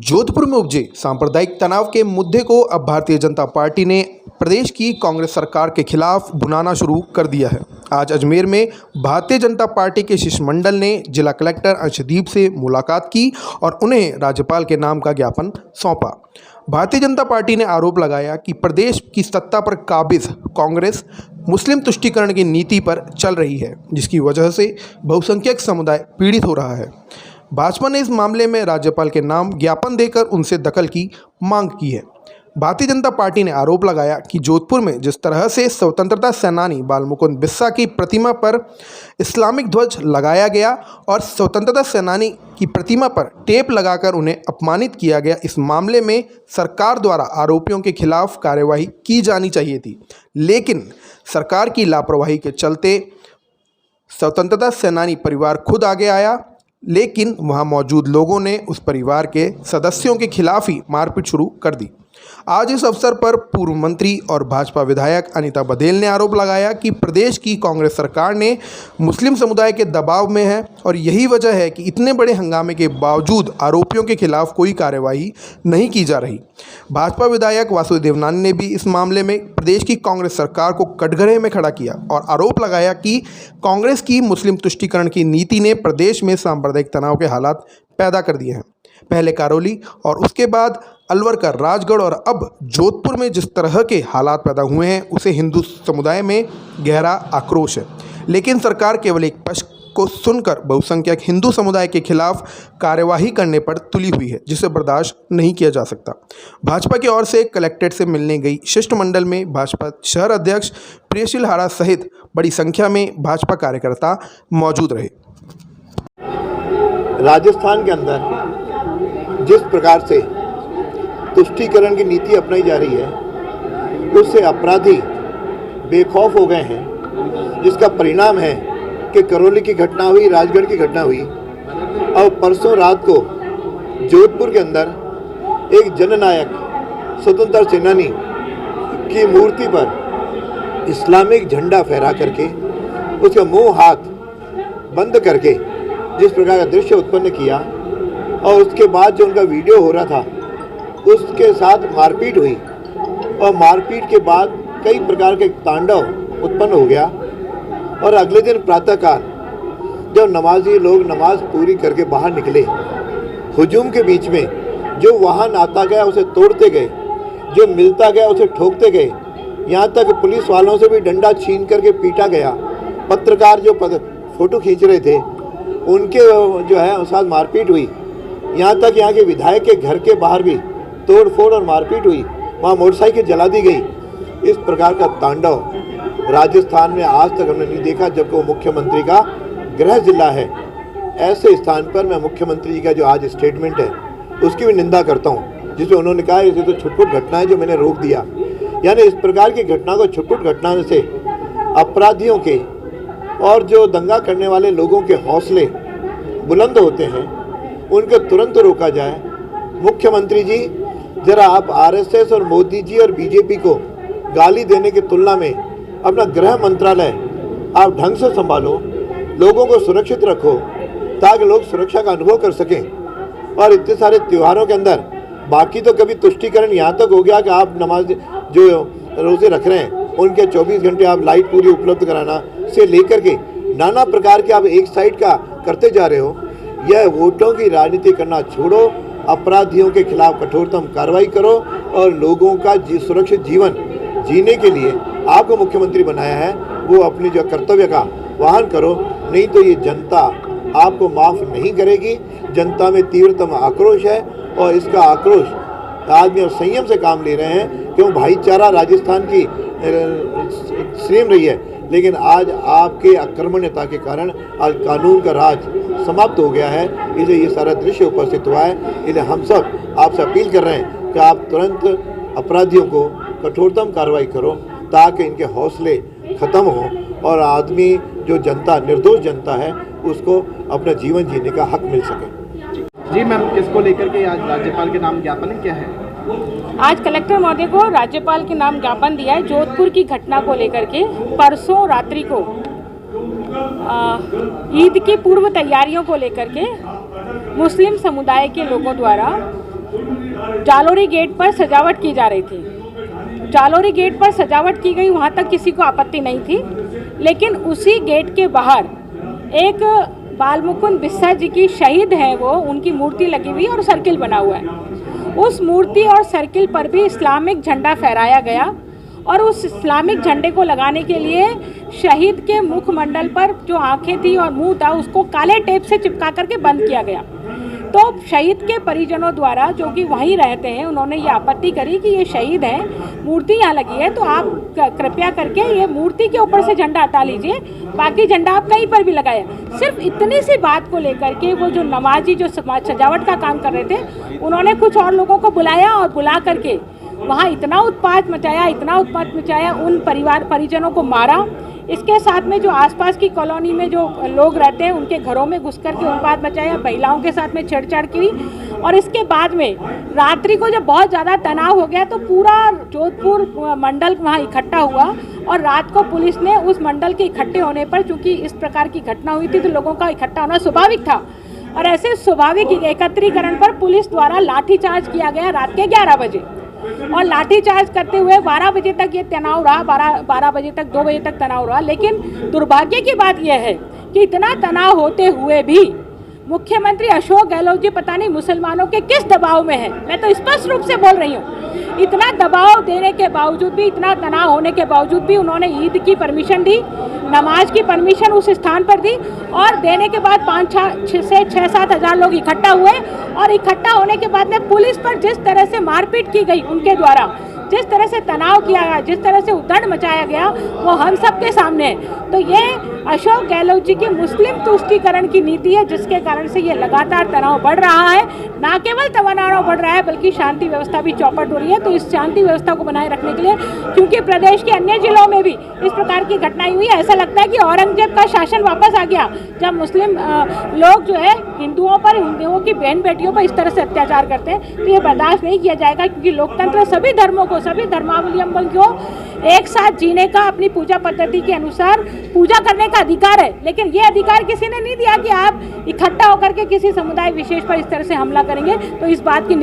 जोधपुर में उपजे सांप्रदायिक तनाव के मुद्दे को अब भारतीय जनता पार्टी ने प्रदेश की कांग्रेस सरकार के खिलाफ भुनाना शुरू कर दिया है। आज अजमेर में भारतीय जनता पार्टी के शिष्टमंडल ने जिला कलेक्टर अंशदीप से मुलाकात की और उन्हें राज्यपाल के नाम का ज्ञापन सौंपा। भारतीय जनता पार्टी ने आरोप लगाया कि प्रदेश की सत्ता पर काबिज कांग्रेस मुस्लिम तुष्टीकरण की नीति पर चल रही है, जिसकी वजह से बहुसंख्यक समुदाय पीड़ित हो रहा है। भाजपा ने इस मामले में राज्यपाल के नाम ज्ञापन देकर उनसे दखल की मांग की है। भारतीय जनता पार्टी ने आरोप लगाया कि जोधपुर में जिस तरह से स्वतंत्रता सेनानी बालमुकुंद बिस्सा की प्रतिमा पर इस्लामिक ध्वज लगाया गया और स्वतंत्रता सेनानी की प्रतिमा पर टेप लगाकर उन्हें अपमानित किया गया, इस मामले में सरकार द्वारा आरोपियों के खिलाफ कार्यवाही की जानी चाहिए थी, लेकिन सरकार की लापरवाही के चलते स्वतंत्रता सेनानी परिवार खुद आगे आया, लेकिन वहां मौजूद लोगों ने उस परिवार के सदस्यों के खिलाफ ही मारपीट शुरू कर दी। आज इस अवसर पर पूर्व मंत्री और भाजपा विधायक अनीता बधेल ने आरोप लगाया कि प्रदेश की कांग्रेस सरकार ने मुस्लिम समुदाय के दबाव में है और यही वजह है कि इतने बड़े हंगामे के बावजूद आरोपियों के खिलाफ कोई कार्यवाही नहीं की जा रही। भाजपा विधायक वासुदेव देवनानी ने भी इस मामले में प्रदेश की कांग्रेस सरकार को कटघरे में खड़ा किया और आरोप लगाया कि कांग्रेस की मुस्लिम तुष्टीकरण की नीति ने प्रदेश में सांप्रदायिक तनाव के हालात पैदा कर दिए हैं। पहले करौली और उसके बाद अलवर का राजगढ़ और अब जोधपुर में जिस तरह के हालात पैदा हुए हैं, उसे हिंदू समुदाय में गहरा आक्रोश है, लेकिन सरकार केवल एक पक्ष को सुनकर बहुसंख्यक हिंदू समुदाय के खिलाफ कार्यवाही करने पर तुली हुई है, जिसे बर्दाश्त नहीं किया जा सकता। भाजपा की ओर से कलेक्ट्रेट से मिलने गई शिष्टमंडल में भाजपा शहर अध्यक्ष प्रियशील हाड़ा सहित बड़ी संख्या में भाजपा कार्यकर्ता मौजूद रहे। राजस्थान के अंदर जिस प्रकार से तुष्टीकरण की नीति अपनाई जा रही है, उससे अपराधी बेखौफ हो गए हैं, जिसका परिणाम है कि करौली की घटना हुई, राजगढ़ की घटना हुई और परसों रात को जोधपुर के अंदर एक जननायक स्वतंत्रता सेनानी की मूर्ति पर इस्लामिक झंडा फहरा करके उसका मुंह हाथ बंद करके जिस प्रकार का दृश्य उत्पन्न किया और उसके बाद जो उनका वीडियो हो रहा था उसके साथ मारपीट हुई और मारपीट के बाद कई प्रकार के तांडव उत्पन्न हो गया। और अगले दिन प्रातःकाल जब नमाजी लोग नमाज पूरी करके बाहर निकले, हुजूम के बीच में जो वाहन आता गया उसे तोड़ते गए, जो मिलता गया उसे ठोकते गए, यहाँ तक पुलिस वालों से भी डंडा छीन करके पीटा गया। पत्रकार जो फोटो खींच रहे थे उनके जो है साथ मारपीट हुई, यहाँ तक यहाँ के विधायक के घर के बाहर भी तोड़ फोड़ और मारपीट हुई, वहाँ मोटरसाइकिल जला दी गई। इस प्रकार का तांडव राजस्थान में आज तक हमने नहीं देखा, जबकि वो मुख्यमंत्री का गृह जिला है। ऐसे स्थान पर मैं मुख्यमंत्री जी का जो आज स्टेटमेंट है उसकी भी निंदा करता हूँ, जिसमें उन्होंने कहा ये तो छुटपुट घटना है जो मैंने रोक दिया। यानी इस प्रकार की घटना को छुटपुट घटना से अपराधियों के और जो दंगा करने वाले लोगों के हौसले बुलंद होते हैं, उनको तुरंत रोका जाए। मुख्यमंत्री जी, जरा आप आरएसएस और मोदी जी और बीजेपी को गाली देने की तुलना में अपना गृह मंत्रालय आप ढंग से संभालो, लोगों को सुरक्षित रखो ताकि लोग सुरक्षा का अनुभव कर सकें। और इतने सारे त्योहारों के अंदर बाकी तो कभी तुष्टीकरण यहाँ तक हो गया कि आप नमाज जो रोज़े रख रहे हैं उनके 24 घंटे आप लाइट पूरी उपलब्ध कराना से लेकर के नाना प्रकार के आप एक साइड का करते जा रहे हो। यह वोटों की राजनीति करना छोड़ो, अपराधियों के खिलाफ कठोरतम कार्रवाई करो और लोगों का सुरक्षित जीवन जीने के लिए आपको मुख्यमंत्री बनाया है, वो अपनी जो कर्तव्य का वहन करो, नहीं तो ये जनता आपको माफ़ नहीं करेगी। जनता में तीव्रतम आक्रोश है और इसका आक्रोश आदमी और संयम से काम ले रहे हैं, क्यों भाईचारा राजस्थान की श्रेम रही है, लेकिन आज आपके आक्रमण्यता के कारण आज कानून का राज समाप्त हो गया है। इसलिए ये सारा दृश्य उपस्थित हुआ है। इसलिए हम सब आपसे अपील कर रहे हैं कि आप तुरंत अपराधियों को कठोरतम कार्रवाई करो ताकि इनके हौसले ख़त्म हों और आदमी जो जनता निर्दोष जनता है उसको अपना जीवन जीने का हक मिल सके। जी मैम, किसको लेकर के आज राज्यपाल के नाम ज्ञापन क्या है? आज कलेक्टर महोदय को राज्यपाल के नाम ज्ञापन दिया है जोधपुर की घटना को लेकर के। परसों रात्रि को ईद की पूर्व तैयारियों को लेकर के मुस्लिम समुदाय के लोगों द्वारा जालोरी गेट पर सजावट की जा रही थी। जालोरी गेट पर सजावट की गई, वहाँ तक किसी को आपत्ति नहीं थी, लेकिन उसी गेट के बाहर एक बालमुकुंद बिस्सा जी की शहीद हैं वो, उनकी मूर्ति लगी हुई और सर्किल बना हुआ है। उस मूर्ति और सर्किल पर भी इस्लामिक झंडा फहराया गया और उस इस्लामिक झंडे को लगाने के लिए शहीद के मुखमंडल पर जो आंखें थी और मुंह था उसको काले टेप से चिपका करके बंद किया गया। तो शहीद के परिजनों द्वारा, जो कि वहीं रहते हैं, उन्होंने ये आपत्ति करी कि ये शहीद हैं, मूर्ति यहाँ लगी है, तो आप कृपया करके ये मूर्ति के ऊपर से झंडा हटा लीजिए, बाकी झंडा आप कहीं पर भी लगाए। सिर्फ इतनी सी बात को लेकर के वो जो नमाजी जो सजावट का काम कर रहे थे, उन्होंने कुछ और लोगों को बुलाया और बुला करके वहाँ इतना उत्पात मचाया, उन परिजनों को मारा। इसके साथ में जो आसपास की कॉलोनी में जो लोग रहते हैं उनके घरों में घुस करके उत्पात मचाया, महिलाओं के साथ में छेड़छाड़ की। और इसके बाद में रात्रि को जब बहुत ज़्यादा तनाव हो गया तो पूरा जोधपुर मंडल वहाँ इकट्ठा हुआ और रात को पुलिस ने उस मंडल के इकट्ठे होने पर, चूँकि इस प्रकार की घटना हुई थी तो लोगों का इकट्ठा होना स्वाभाविक था, और ऐसे स्वाभाविक एकत्रीकरण पर पुलिस द्वारा लाठीचार्ज किया गया रात के 11 बजे। और लाठीचार्ज करते हुए 12 बजे तक ये तनाव रहा, 12 बजे तक 2 बजे तक तनाव रहा। लेकिन दुर्भाग्य की बात यह है कि इतना तनाव होते हुए भी मुख्यमंत्री अशोक गहलोत जी पता नहीं मुसलमानों के किस दबाव में है, मैं तो स्पष्ट रूप से बोल रही हूँ। इतना दबाव देने के बावजूद भी, इतना तनाव होने के बावजूद भी उन्होंने ईद की परमिशन दी, नमाज की परमिशन उस स्थान पर दी, और देने के बाद 5 से 6-7 हज़ार लोग इकट्ठा हुए। और इकट्ठा होने के बाद में पुलिस पर जिस तरह से मारपीट की गई, उनके द्वारा जिस तरह से तनाव किया गया, जिस तरह से उद्दंड मचाया गया, वो हम सब के सामने है। तो ये अशोक गहलोत जी की मुस्लिम तुष्टीकरण की नीति है, जिसके कारण से ये लगातार तनाव बढ़ रहा है। ना केवल तनाव बढ़ रहा है बल्कि शांति व्यवस्था भी चौपट हो रही है। तो इस शांति व्यवस्था को बनाए रखने के लिए, क्योंकि प्रदेश के अन्य जिलों में भी इस प्रकार की घटनाएं हुई, ऐसा लगता है कि औरंगजेब का शासन वापस आ गया, जब मुस्लिम लोग जो है हिंदुओं की बहन बेटियों पर इस तरह से अत्याचार करते हैं। तो ये बर्दाश्त नहीं किया जाएगा, क्योंकि लोकतंत्र सभी धर्मों को, सभी धर्मावलंबन को एक साथ जीने का, अपनी पूजा पद्धति के अनुसार पूजा करने का अधिकार है। लेकिन ये अधिकार किसी ने नहीं दिया कि आप इकट्ठा होकर के किसी समुदाय विशेष पर इस तरह से हमला करेंगे। तो इस बात की